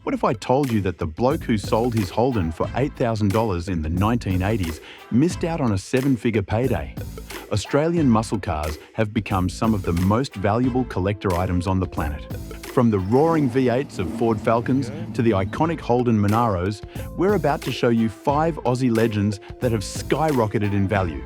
What if I told you that the bloke who sold his Holden for $8,000 in the 1980s missed out on a seven-figure payday? Australian muscle cars have become some of the most valuable collector items on the planet. From the roaring V8s of Ford Falcons to the iconic Holden Monaros, we're about to show you 5 Aussie legends that have skyrocketed in value.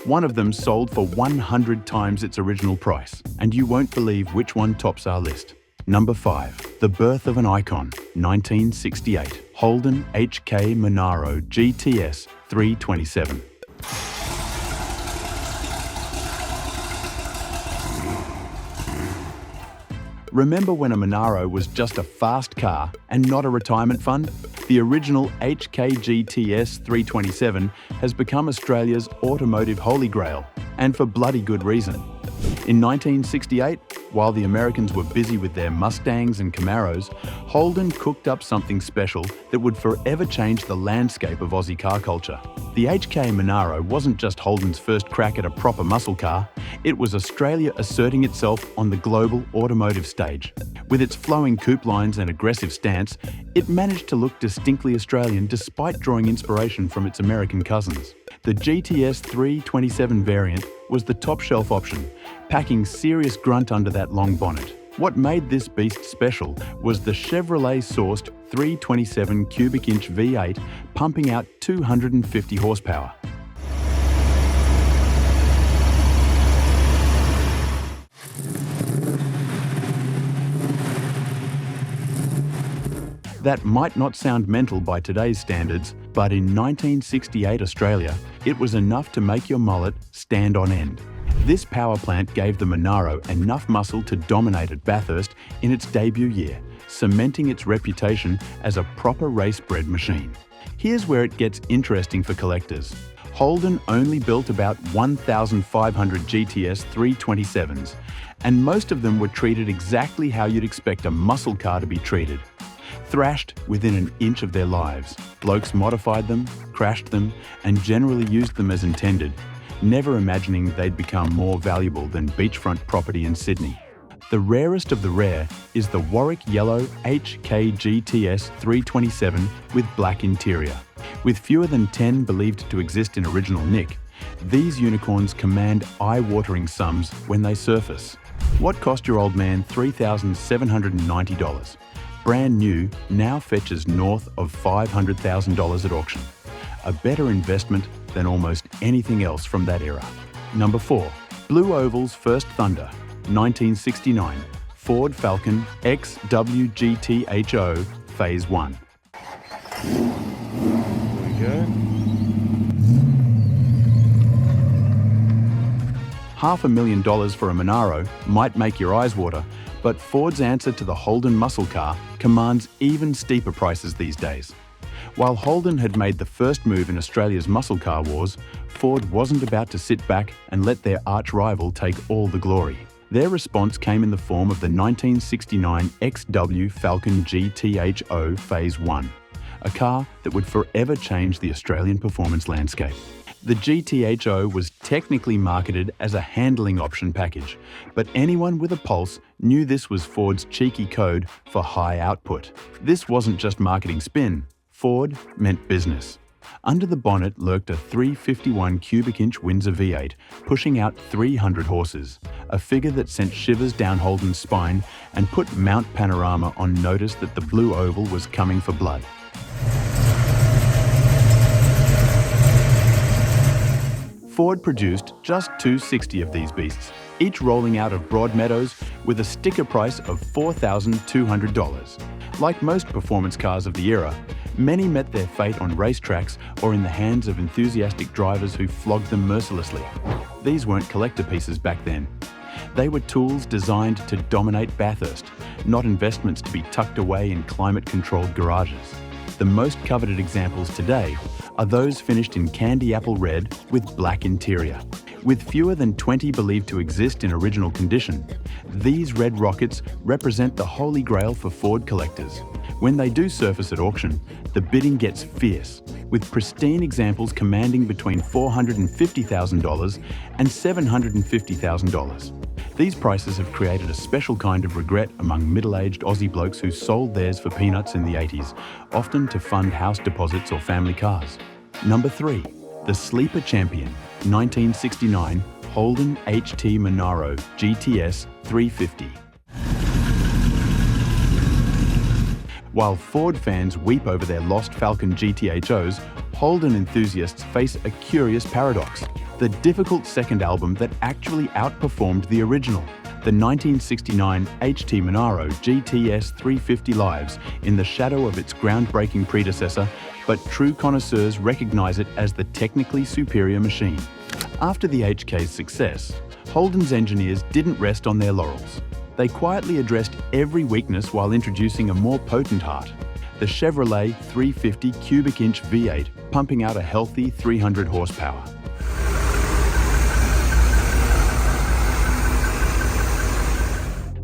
One of them sold for 100 times its original price, and you won't believe which one tops our list. Number 5. The birth of an icon, 1968. Holden HT Monaro GTS 327. Remember when a Monaro was just a fast car and not a retirement fund? The original HK GTS 327 has become Australia's automotive holy grail, and for bloody good reason. In 1968, while the Americans were busy with their Mustangs and Camaros, Holden cooked up something special that would forever change the landscape of Aussie car culture. The HK Monaro wasn't just Holden's first crack at a proper muscle car, it was Australia asserting itself on the global automotive stage. With its flowing coupe lines and aggressive stance, it managed to look distinctly Australian despite drawing inspiration from its American cousins. The GTS 327 variant was the top-shelf option, packing serious grunt under that long bonnet. What made this beast special was the Chevrolet-sourced 327 cubic inch V8 pumping out 250 horsepower. That might not sound mental by today's standards, but in 1968 Australia, it was enough to make your mullet stand on end. This power plant gave the Monaro enough muscle to dominate at Bathurst in its debut year, cementing its reputation as a proper race-bred machine. Here's where it gets interesting for collectors. Holden only built about 1,500 GTS 327s, and most of them were treated exactly how you'd expect a muscle car to be treated. Thrashed within an inch of their lives. Blokes modified them, crashed them, and generally used them as intended, never imagining they'd become more valuable than beachfront property in Sydney. The rarest of the rare is the Warwick Yellow HK GTS 327 with black interior. With fewer than 10 believed to exist in original nick, these unicorns command eye-watering sums when they surface. What cost your old man $3,790? Brand new now fetches north of $500,000 at auction. A better investment than almost anything else from that era. Number 4. Blue Oval's first thunder, 1969. Ford Falcon XW GTHO Phase 1. There we go. $500,000 for a Monaro might make your eyes water, but Ford's answer to the Holden muscle car commands even steeper prices these days. While Holden had made the first move in Australia's muscle car wars, Ford wasn't about to sit back and let their arch-rival take all the glory. Their response came in the form of the 1969 XW Falcon GTHO Phase 1, a car that would forever change the Australian performance landscape. The GTHO was technically marketed as a handling option package, but anyone with a pulse knew this was Ford's cheeky code for high output. This wasn't just marketing spin. Ford meant business. Under the bonnet lurked a 351 cubic inch Windsor V8, pushing out 300 horses, a figure that sent shivers down Holden's spine and put Mount Panorama on notice that the Blue Oval was coming for blood. Ford produced just 260 of these beasts, each rolling out of Broadmeadows with a sticker price of $4,200. Like most performance cars of the era, many met their fate on racetracks or in the hands of enthusiastic drivers who flogged them mercilessly. These weren't collector pieces back then. They were tools designed to dominate Bathurst, not investments to be tucked away in climate-controlled garages. The most coveted examples today are those finished in candy apple red with black interior. With fewer than 20 believed to exist in original condition, these red rockets represent the holy grail for Ford collectors. When they do surface at auction, the bidding gets fierce, with pristine examples commanding between $450,000 and $750,000. These prices have created a special kind of regret among middle-aged Aussie blokes who sold theirs for peanuts in the 80s, often to fund house deposits or family cars. Number 3. The Sleeper Champion, 1969 Holden HT Monaro GTS 350. While Ford fans weep over their lost Falcon GTHOs, Holden enthusiasts face a curious paradox: the difficult second album that actually outperformed the original. The 1969 HT Monaro GTS 350 lives in the shadow of its groundbreaking predecessor, but true connoisseurs recognize it as the technically superior machine. After the HK's success, Holden's engineers didn't rest on their laurels. They quietly addressed every weakness while introducing a more potent heart: the Chevrolet 350 cubic inch V8, pumping out a healthy 300 horsepower.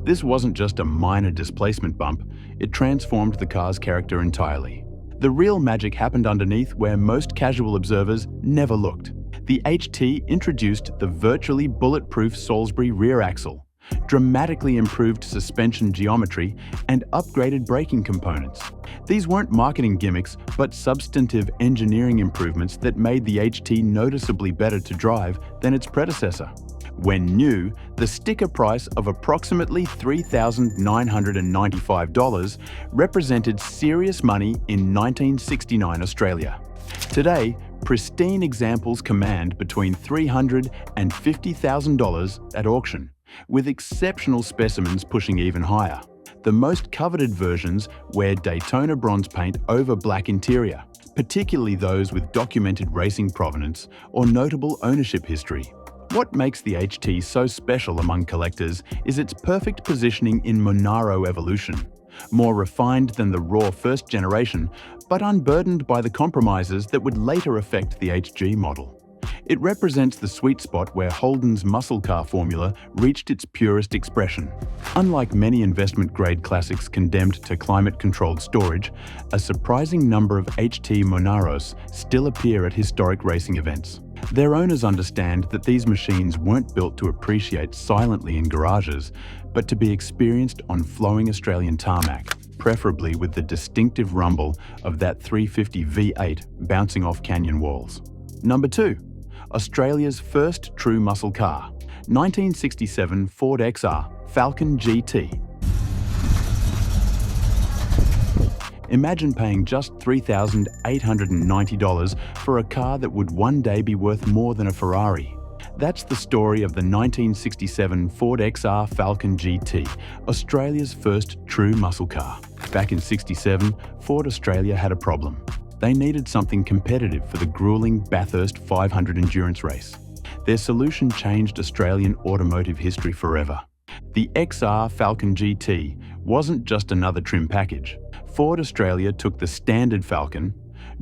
This wasn't just a minor displacement bump, it transformed the car's character entirely. The real magic happened underneath, where most casual observers never looked. The HT introduced the virtually bulletproof Salisbury rear axle, dramatically improved suspension geometry, and upgraded braking components. These weren't marketing gimmicks, but substantive engineering improvements that made the HT noticeably better to drive than its predecessor. When new, the sticker price of approximately $3,995 represented serious money in 1969 Australia. Today, pristine examples command between $300,000 and $50,000 at auction, with exceptional specimens pushing even higher. The most coveted versions wear Daytona bronze paint over black interior, particularly those with documented racing provenance or notable ownership history. What makes the HT so special among collectors is its perfect positioning in Monaro evolution. More refined than the raw first generation, but unburdened by the compromises that would later affect the HG model. It represents the sweet spot where Holden's muscle car formula reached its purest expression. Unlike many investment-grade classics condemned to climate-controlled storage, a surprising number of HT Monaros still appear at historic racing events. Their owners understand that these machines weren't built to appreciate silently in garages, but to be experienced on flowing Australian tarmac, preferably with the distinctive rumble of that 350 V8 bouncing off canyon walls. Number 2. Australia's first true muscle car, 1967 Ford XR Falcon GT. Imagine paying just $3,890 for a car that would one day be worth more than a Ferrari. That's the story of the 1967 Ford XR Falcon GT, Australia's first true muscle car. Back in '67, Ford Australia had a problem. They needed something competitive for the grueling Bathurst 500 endurance race. Their solution changed Australian automotive history forever. The XR Falcon GT wasn't just another trim package. Ford Australia took the standard Falcon,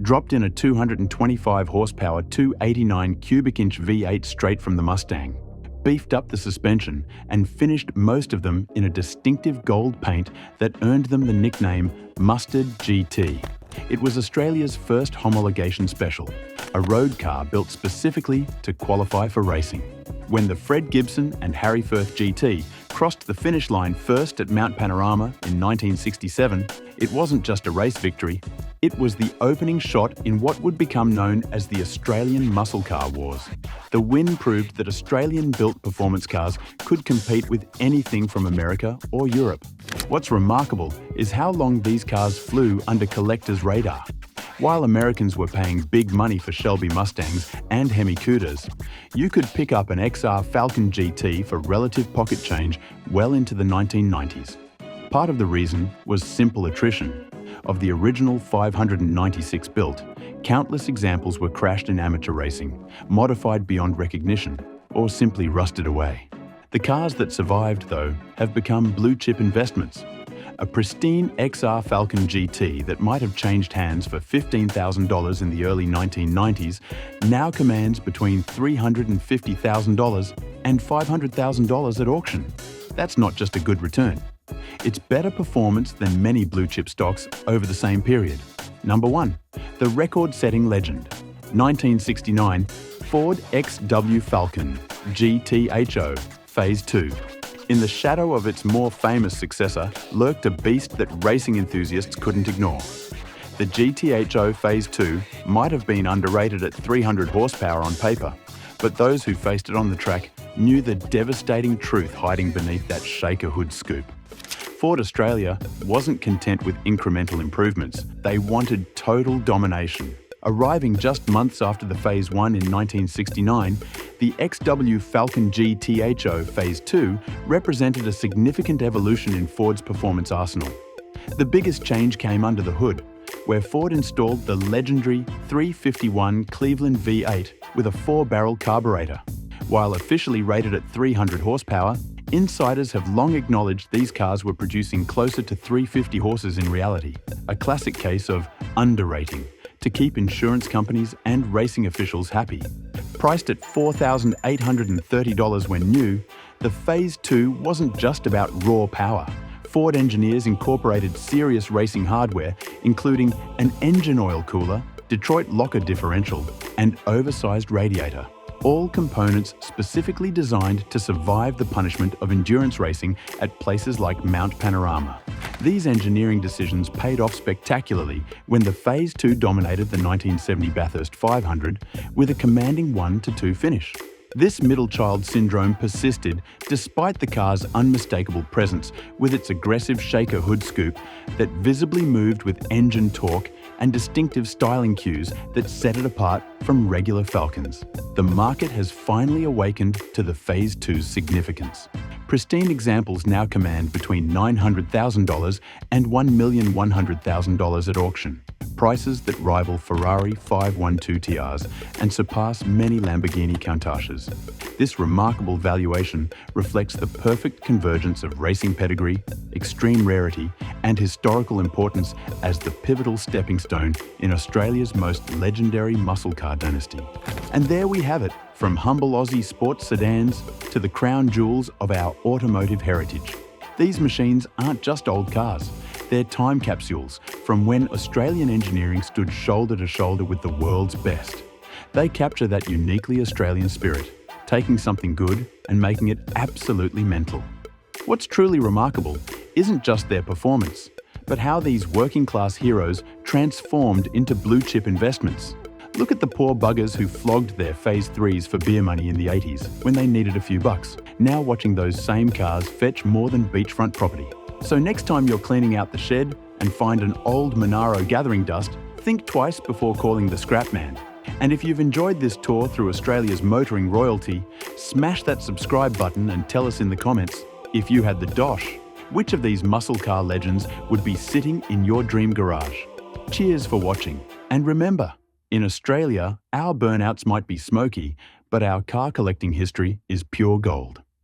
dropped in a 225 horsepower 289 cubic inch V8 straight from the Mustang, beefed up the suspension, and finished most of them in a distinctive gold paint that earned them the nickname Mustard GT. It was Australia's first homologation special, a road car built specifically to qualify for racing. When the Fred Gibson and Harry Firth GT crossed the finish line first at Mount Panorama in 1967, it wasn't just a race victory, it was the opening shot in what would become known as the Australian Muscle Car Wars. The win proved that Australian-built performance cars could compete with anything from America or Europe. What's remarkable is how long these cars flew under collectors' radar. While Americans were paying big money for Shelby Mustangs and Hemi Cudas, you could pick up an XR Falcon GT for relative pocket change well into the 1990s. Part of the reason was simple attrition. Of the original 596 built, countless examples were crashed in amateur racing, modified beyond recognition, or simply rusted away. The cars that survived, though, have become blue-chip investments. A pristine XR Falcon GT that might have changed hands for $15,000 in the early 1990s now commands between $350,000 and $500,000 at auction. That's not just a good return. It's better performance than many blue-chip stocks over the same period. Number 1. The record-setting legend. 1969 Ford XW Falcon GTHO Phase 2. In the shadow of its more famous successor lurked a beast that racing enthusiasts couldn't ignore. The GTHO Phase 2 might have been underrated at 300 horsepower on paper, but those who faced it on the track knew the devastating truth hiding beneath that shaker hood scoop. Ford Australia wasn't content with incremental improvements. They wanted total domination. Arriving just months after the Phase 1 in 1969, the XW Falcon GTHO Phase 2 represented a significant evolution in Ford's performance arsenal. The biggest change came under the hood, where Ford installed the legendary 351 Cleveland V8 with a 4-barrel carburetor. While officially rated at 300 horsepower, insiders have long acknowledged these cars were producing closer to 350 horses in reality, a classic case of underrating to keep insurance companies and racing officials happy. Priced at $4,830 when new, the Phase 2 wasn't just about raw power. Ford engineers incorporated serious racing hardware, including an engine oil cooler, Detroit locker differential, and oversized radiator. All components specifically designed to survive the punishment of endurance racing at places like Mount Panorama. These engineering decisions paid off spectacularly when the Phase 2 dominated the 1970 Bathurst 500 with a commanding 1-2 finish. This middle child syndrome persisted despite the car's unmistakable presence with its aggressive shaker hood scoop that visibly moved with engine torque and distinctive styling cues that set it apart from regular Falcons. The market has finally awakened to the Phase 2's significance. Pristine examples now command between $900,000 and $1,100,000 at auction, prices that rival Ferrari 512 TRs and surpass many Lamborghini Countaches. This remarkable valuation reflects the perfect convergence of racing pedigree, extreme rarity, and historical importance as the pivotal stepping stone in Australia's most legendary muscle car dynasty. And there we have it, from humble Aussie sports sedans to the crown jewels of our automotive heritage. These machines aren't just old cars, they're time capsules from when Australian engineering stood shoulder to shoulder with the world's best. They capture that uniquely Australian spirit, taking something good and making it absolutely mental. What's truly remarkable isn't just their performance, but how these working-class heroes transformed into blue-chip investments. Look at the poor buggers who flogged their Phase 3s for beer money in the 80s when they needed a few bucks, now watching those same cars fetch more than beachfront property. So next time you're cleaning out the shed and find an old Monaro gathering dust, think twice before calling the scrap man. And if you've enjoyed this tour through Australia's motoring royalty, smash that subscribe button and tell us in the comments, if you had the dosh, which of these muscle car legends would be sitting in your dream garage? Cheers for watching, and remember, in Australia, our burnouts might be smoky, but our car collecting history is pure gold.